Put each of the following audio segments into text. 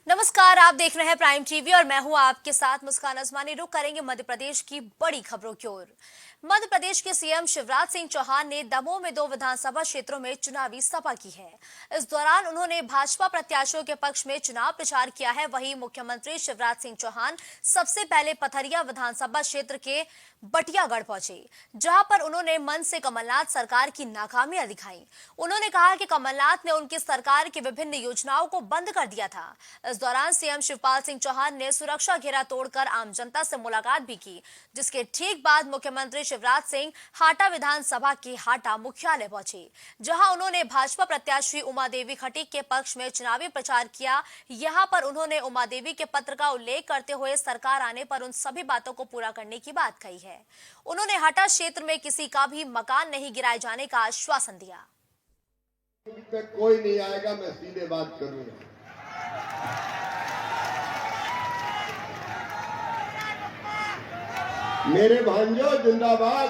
नमस्कार, आप देख रहे हैं प्राइम टीवी और मैं हूं आपके साथ मुस्कान अजमानी। रुक करेंगे मध्य प्रदेश की बड़ी खबरों की ओर। मध्य प्रदेश के सीएम शिवराज सिंह चौहान ने दमोह में 2 विधानसभा क्षेत्रों में चुनावी सभा की है। इस दौरान उन्होंने भाजपा प्रत्याशियों के पक्ष में चुनाव प्रचार किया है। वहीं मुख्यमंत्री शिवराज सिंह चौहान सबसे पहले पथरिया विधानसभा क्षेत्र के बटियागढ़ पहुंचे, जहां पर उन्होंने मन से कमलनाथ सरकार की नाकामियां दिखाई। उन्होंने कहा कि कमलनाथ ने उनकी सरकार की विभिन्न योजनाओं को बंद कर दिया था। इस दौरान सीएम शिवपाल सिंह चौहान ने सुरक्षा घेरा तोड़कर आम जनता से मुलाकात भी की, जिसके ठीक बाद मुख्यमंत्री शिवराज सिंह हाटा विधानसभा के हाटा मुख्यालय पहुंचे, जहां उन्होंने भाजपा प्रत्याशी उमा देवी खटीक के पक्ष में चुनावी प्रचार किया। यहां पर उन्होंने उमा देवी के पत्र का उल्लेख करते हुए सरकार आने पर उन सभी बातों को पूरा करने की बात कही है। उन्होंने हाटा क्षेत्र में किसी का भी मकान नहीं गिराए जाने का आश्वासन दिया। कोई नहीं आएगा, मैं सीधे बात करूंगा। मेरे भांजो जिंदाबाद।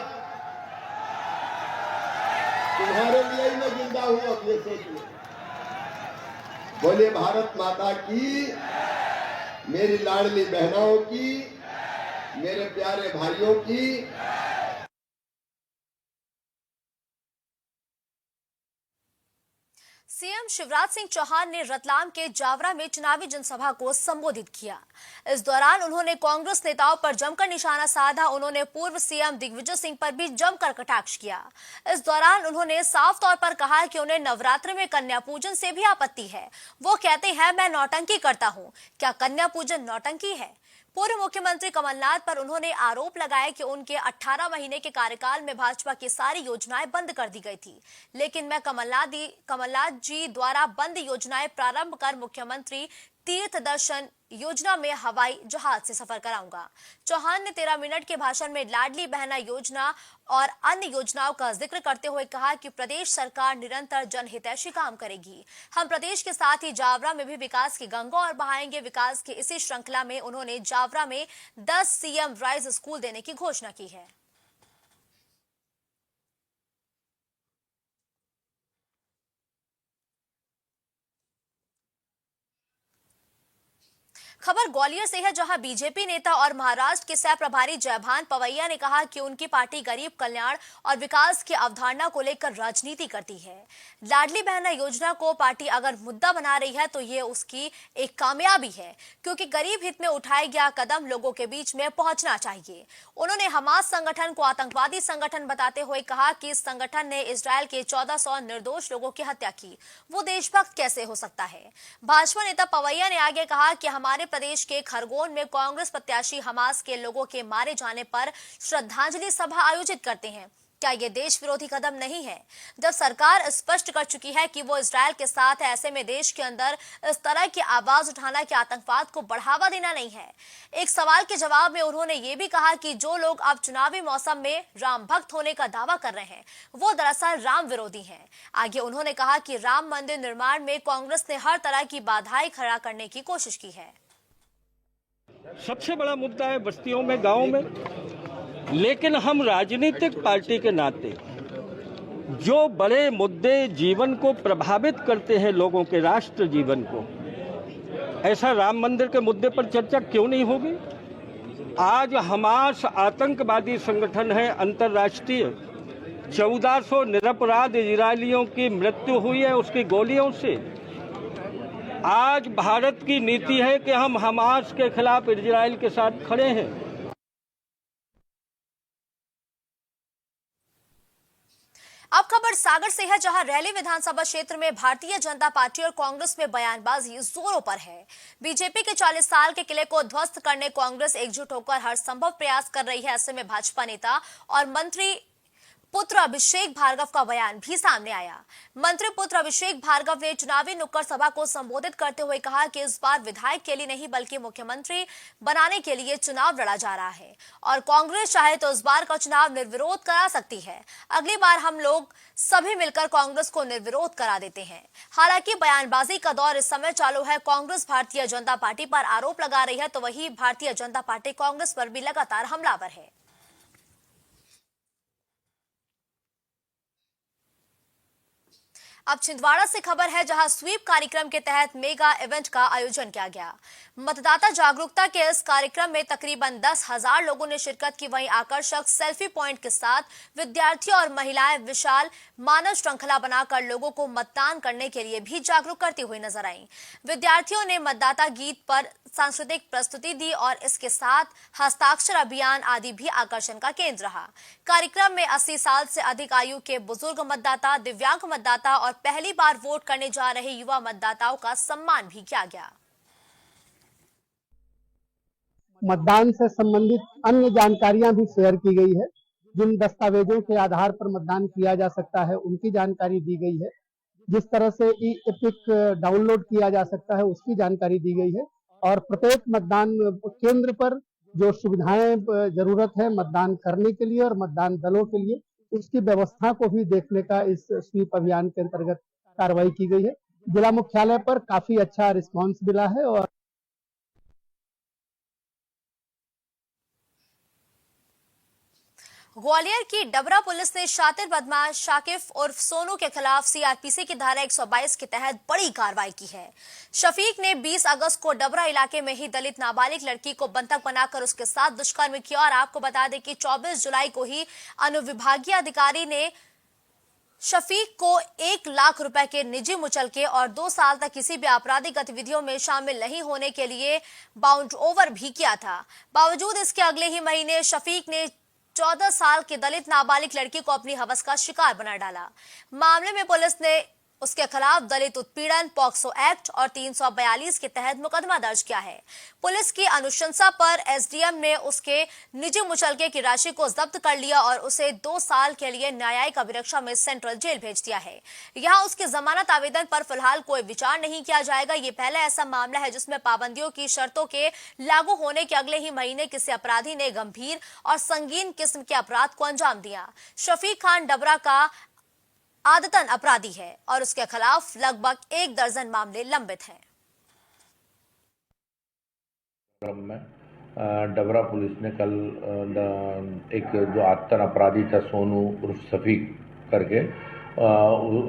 तुम्हारे लिए ही मैं जिंदा हूं, अब ये सोच लो। बोले भारत माता की, मेरी लाडली बहनों की, मेरे प्यारे भाइयों की। सीएम शिवराज सिंह चौहान ने रतलाम के जावरा में चुनावी जनसभा को संबोधित किया। इस दौरान उन्होंने कांग्रेस नेताओं पर जमकर निशाना साधा। उन्होंने पूर्व सीएम दिग्विजय सिंह पर भी जमकर कटाक्ष किया। इस दौरान उन्होंने साफ तौर पर कहा कि उन्हें नवरात्र में कन्या पूजन से भी आपत्ति है। वो कहते हैं मैं नौटंकी करता हूं, क्या कन्या पूजन नौटंकी है? पूर्व मुख्यमंत्री कमलनाथ पर उन्होंने आरोप लगाया कि उनके 18 महीने के कार्यकाल में भाजपा की सारी योजनाएं बंद कर दी गई थी, लेकिन मैं कमलनाथ जी द्वारा बंद योजनाएं प्रारंभ कर मुख्यमंत्री तीर्थ दर्शन योजना में हवाई जहाज से सफर कराऊंगा। चौहान ने 13 मिनट के भाषण में लाडली बहना योजना और अन्य योजनाओं का जिक्र करते हुए कहा कि प्रदेश सरकार निरंतर जनहितैषी काम करेगी। हम प्रदेश के साथ ही जावरा में भी विकास की गंगा और बहाएंगे। विकास की इसी श्रृंखला में उन्होंने जावरा में 10 सीएम राइज स्कूल देने की घोषणा की है। खबर ग्वालियर से है, जहां बीजेपी नेता और महाराष्ट्र के सह प्रभारी जयभान पवैया ने कहा कि उनकी पार्टी गरीब कल्याण और विकास की अवधारणा को लेकर राजनीति करती है। लाडली बहना योजना को पार्टी अगर मुद्दा बना रही है तो ये उसकी एक कामयाबी है, क्योंकि गरीब हित में उठाया गया कदम लोगों के बीच में पहुंचना चाहिए। उन्होंने हमास संगठन को आतंकवादी संगठन बताते हुए कहा कि इस संगठन ने इजरायल के 1400 निर्दोष लोगों की हत्या की, वो देशभक्त कैसे हो सकता है? भाजपा नेता पवैया ने आगे कहा कि हमारे प्रदेश के खरगोन में कांग्रेस प्रत्याशी हमास के लोगों के मारे जाने पर श्रद्धांजलि सभा आयोजित करते हैं। क्या ये देश विरोधी कदम नहीं है? जब सरकार स्पष्ट कर चुकी है कि वो इजरायल के साथ है, ऐसे में देश के अंदर इस तरह की आवाज उठाना कि आतंकवाद को बढ़ावा देना नहीं है। एक सवाल के जवाब में उन्होंने ये भी कहा कि जो लोग अब चुनावी मौसम में राम भक्त होने का दावा कर रहे हैं, वो दरअसल राम विरोधी हैं। आगे उन्होंने कहा कि राम मंदिर निर्माण में कांग्रेस ने हर तरह की बाधाएं खड़ा करने की कोशिश की है। सबसे बड़ा मुद्दा है बस्तियों में, गांव में। लेकिन हम राजनीतिक पार्टी के नाते जो बड़े मुद्दे जीवन को प्रभावित करते हैं, लोगों के राष्ट्र जीवन को, ऐसा राम मंदिर के मुद्दे पर चर्चा क्यों नहीं होगी? आज हमास आतंकवादी संगठन है अंतर्राष्ट्रीय। 1400 निरपराध इजरायलियों की मृत्यु हुई है उसकी गोलियों से। आज भारत की नीति है कि हम हमास के खिलाफ इजराइल के साथ खड़े हैं। अब खबर सागर से है, जहां रैली विधानसभा क्षेत्र में भारतीय जनता पार्टी और कांग्रेस में बयानबाजी जोरों पर है। बीजेपी के 40 साल के किले को ध्वस्त करने कांग्रेस एकजुट होकर हर संभव प्रयास कर रही है। ऐसे में भाजपा नेता और मंत्री पुत्र अभिषेक भार्गव का बयान भी सामने आया। मंत्री पुत्र अभिषेक भार्गव ने चुनावी नुक्कड़ सभा को संबोधित करते हुए कहा कि इस बार विधायक के लिए नहीं बल्कि मुख्यमंत्री बनाने के लिए चुनाव लड़ा जा रहा है और कांग्रेस चाहे तो इस बार का चुनाव निर्विरोध करा सकती है। अगली बार हम लोग सभी मिलकर कांग्रेस को निर्विरोध करा देते हैं। हालांकि बयानबाजी का दौर इस समय चालू है। कांग्रेस भारतीय जनता पार्टी पर आरोप लगा रही है तो वही भारतीय जनता पार्टी कांग्रेस पर भी लगातार हमलावर है। अब छिंदवाड़ा से खबर है, जहां स्वीप कार्यक्रम के तहत मेगा इवेंट का आयोजन किया गया। मतदाता जागरूकता के इस कार्यक्रम में तकरीबन 10,000 लोगों ने शिरकत की। वहीं आकर्षक सेल्फी पॉइंट के साथ विद्यार्थी और महिलाएं विशाल मानव श्रृंखला बनाकर लोगों को मतदान करने के लिए भी जागरूक करती हुई नजर आईं। विद्यार्थियों ने मतदाता गीत पर सांस्कृतिक प्रस्तुति दी और इसके साथ हस्ताक्षर अभियान आदि भी आकर्षण का केंद्र रहा। कार्यक्रम में 80 साल से अधिक आयु के बुजुर्ग मतदाता, दिव्यांग मतदाता और पहली बार वोट करने जा रहे युवा मतदाताओं का सम्मान भी किया गया। मतदान से संबंधित अन्य जानकारियां भी शेयर की गई है। जिन दस्तावेजों के आधार पर मतदान किया जा सकता है उनकी जानकारी दी गई है। जिस तरह से ई एपिक डाउनलोड किया जा सकता है उसकी जानकारी दी गई है। और प्रत्येक मतदान केंद्र पर जो सुविधाएं जरूरत है मतदान करने के लिए और मतदान दलों के लिए, उसकी व्यवस्था को भी देखने का इस स्वीप अभियान के अंतर्गत कार्रवाई की गई है। जिला मुख्यालय पर काफी अच्छा रिस्पांस मिला है। और ग्वालियर की डबरा पुलिस ने शातिर बदमाश शाकिफ उर्फ सोनू के खिलाफ सीआरपीसी की धारा 122 के तहत बड़ी कार्रवाई की है। शफीक ने 20 अगस्त को डबरा इलाके में ही दलित नाबालिग लड़की को बंधक बनाकर उसके साथ दुष्कर्म किया। और आपको बता दें कि 24 जुलाई को ही अनुविभागीय अधिकारी ने शफीक को 1 लाख रुपए के निजी मुचलके और 2 साल तक किसी भी आपराधिक गतिविधियों में शामिल नहीं होने के लिए बाउंड ओवर भी किया था। बावजूद इसके अगले ही महीने शफीक ने 14 साल की दलित नाबालिग लड़की को अपनी हवस का शिकार बना डाला। मामले में पुलिस ने उसके खिलाफ दलित उत्पीड़न पॉक्सो एक्ट और 342 के तहत मुकदमा दर्ज किया है। पुलिस की अनुशंसा पर एसडीएम ने उसके निजी मुचलके की राशि को जब्त कर लिया और उसे 2 साल के लिए न्यायिक अभिरक्षा में सेंट्रल जेल भेज दिया है। यहां उसके जमानत आवेदन पर फिलहाल कोई विचार नहीं किया जाएगा। ये पहला ऐसा मामला है जिसमें पाबंदियों की शर्तों के लागू होने के अगले ही महीने किसी अपराधी ने गंभीर और संगीन किस्म के अपराध को अंजाम दिया। शफीक खान डबरा का आदतन अपराधी है और उसके खिलाफ लगभग 1 दर्जन मामले लंबित हैं। डबरा पुलिस ने कल एक जो आदतन अपराधी था सोनू उर्फ शफीक करके,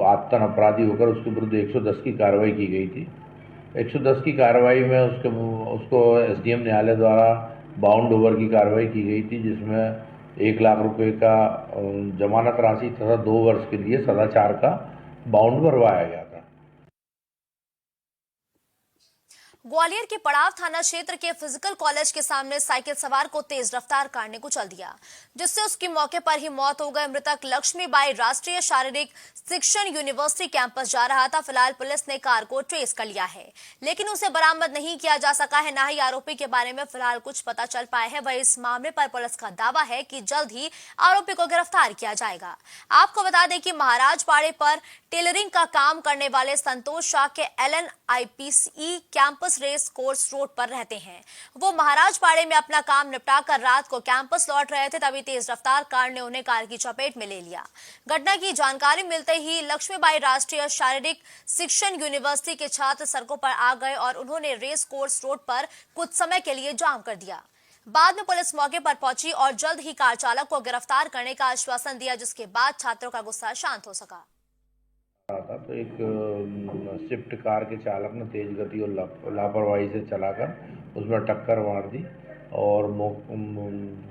आदतन अपराधी होकर उसके विरुद्ध 110 की कार्रवाई की गई थी। 110 की कार्रवाई में उसको एसडीएम न्यायालय द्वारा बाउंड ओवर की कार्रवाई की गई थी, जिसमें 1 लाख रुपए का जमानत राशि तथा 2 वर्ष के लिए सदाचार का बाउंड भरवाया गया था। ग्वालियर के पड़ाव थाना क्षेत्र के फिजिकल कॉलेज के सामने साइकिल सवार को तेज रफ्तार कार ने कुचल दिया, जिससे उसकी मौके पर ही मौत हो गई। मृतक लक्ष्मीबाई राष्ट्रीय शारीरिक शिक्षण यूनिवर्सिटी कैंपस जा रहा था। फिलहाल पुलिस ने कार को ट्रेस कर लिया है, लेकिन उसे बरामद नहीं किया जा सका है। न ही आरोपी के बारे में फिलहाल कुछ पता चल पाया है। वही इस मामले पर पुलिस का दावा है कि जल्द ही आरोपी को गिरफ्तार किया जाएगा। आपको बता दें कि महाराजपाड़े पर टेलरिंग का काम करने वाले संतोष शाह के LNIPCE campus race course road पर रहते हैं। वो महाराजपाड़े में अपना काम निपटाकर रात को कैंपस लौट रहे थे, तभी तेज रफ्तार कार ने उन्हें कार की चपेट में ले लिया। घटना की जानकारी मिलते ही लक्ष्मीबाई राष्ट्रीय शारीरिक शिक्षण यूनिवर्सिटी के छात्र सड़कों पर आ गए और उन्होंने रेस कोर्स रोड पर कुछ समय के लिए जाम कर दिया। बाद में पुलिस मौके पर पहुंची और जल्द ही कार चालक को गिरफ्तार करने का आश्वासन दिया, जिसके बाद छात्रों का गुस्सा शांत हो सका। था तो एक स्विफ्ट कार के चालक ने तेज गति और लापरवाही से चलाकर उसमें टक्कर मार दी और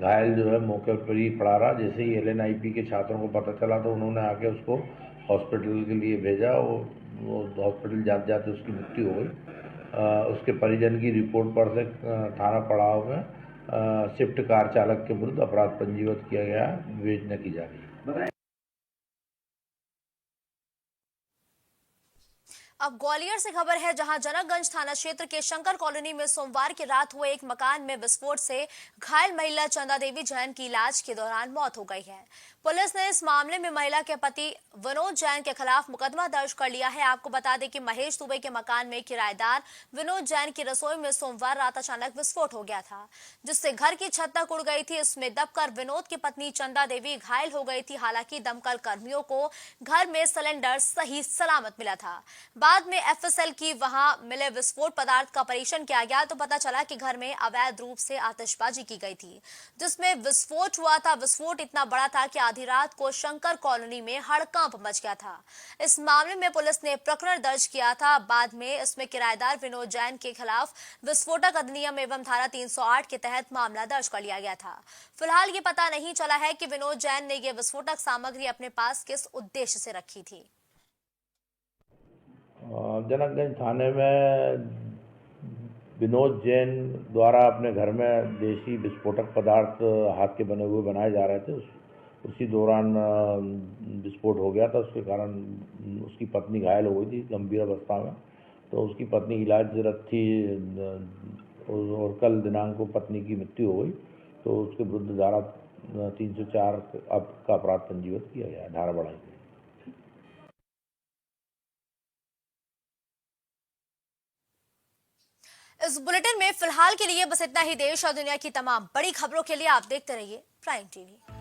घायल जो है मौके पर ही पड़ा रहा। जैसे ही LNIP के छात्रों को पता चला तो उन्होंने आके उसको हॉस्पिटल के लिए भेजा। वो हॉस्पिटल जाते जाते उसकी मृत्यु हो गई। उसके परिजन की रिपोर्ट पर से थाना पड़ाव में स्विफ्ट कार चालक के विरुद्ध अपराध पंजीबद्ध किया गया, विवेचना की जा रही है। अब ग्वालियर से खबर है, जहां जनकगंज थाना क्षेत्र के शंकर कॉलोनी में सोमवार की रात हुए एक मकान में विस्फोट से घायल महिला चंदा देवी जैन की इलाज के दौरान मौत हो गई है। पुलिस ने इस मामले में महिला के पति विनोद जैन के खिलाफ मुकदमा दर्ज कर लिया है। आपको बता दें कि महेश दुबे के मकान में किराएदार विनोद जैन की रसोई में सोमवार रात अचानक विस्फोट हो गया था, जिससे घर की छत तक उड़ गई थी। इसमें दबकर विनोद की पत्नी चंदा देवी घायल हो गई थी। हालांकि दमकल कर्मियों को घर में सिलेंडर सही सलामत मिला था। बाद में FSL की वहां मिले विस्फोट पदार्थ का परीक्षण किया गया तो पता चला कि घर में अवैध रूप से आतिशबाजी की गई थी, जिसमें विस्फोट हुआ था। विस्फोट इतना बड़ा था कि आधी रात को शंकर कॉलोनी में हड़कंप मच गया था। इस मामले में पुलिस ने प्रकरण दर्ज किया था। बाद में इसमें किराएदार विनोद जैन के खिलाफ विस्फोटक अधिनियम एवं धारा 308 के तहत मामला दर्ज कर लिया गया था। फिलहाल ये पता नहीं चला है कि विनोद जैन ने यह विस्फोटक सामग्री अपने पास किस उद्देश्य से रखी थी। जनकगंज थाने में विनोद जैन द्वारा अपने घर में देशी विस्फोटक पदार्थ हाथ के बने हुए बनाए जा रहे थे। उसी दौरान विस्फोट हो गया था। उसके कारण उसकी पत्नी घायल हो गई थी गंभीर अवस्था में। तो उसकी पत्नी इलाजरत थी और कल दिनांक को पत्नी की मृत्यु हो गई। तो उसके विरुद्ध धारा 304 का अपराध पंजीबद्ध किया गया, धारा बढ़ाई गई। इस बुलेटिन में फिलहाल के लिए बस इतना ही। देश और दुनिया की तमाम बड़ी खबरों के लिए आप देखते रहिए प्राइम टीवी।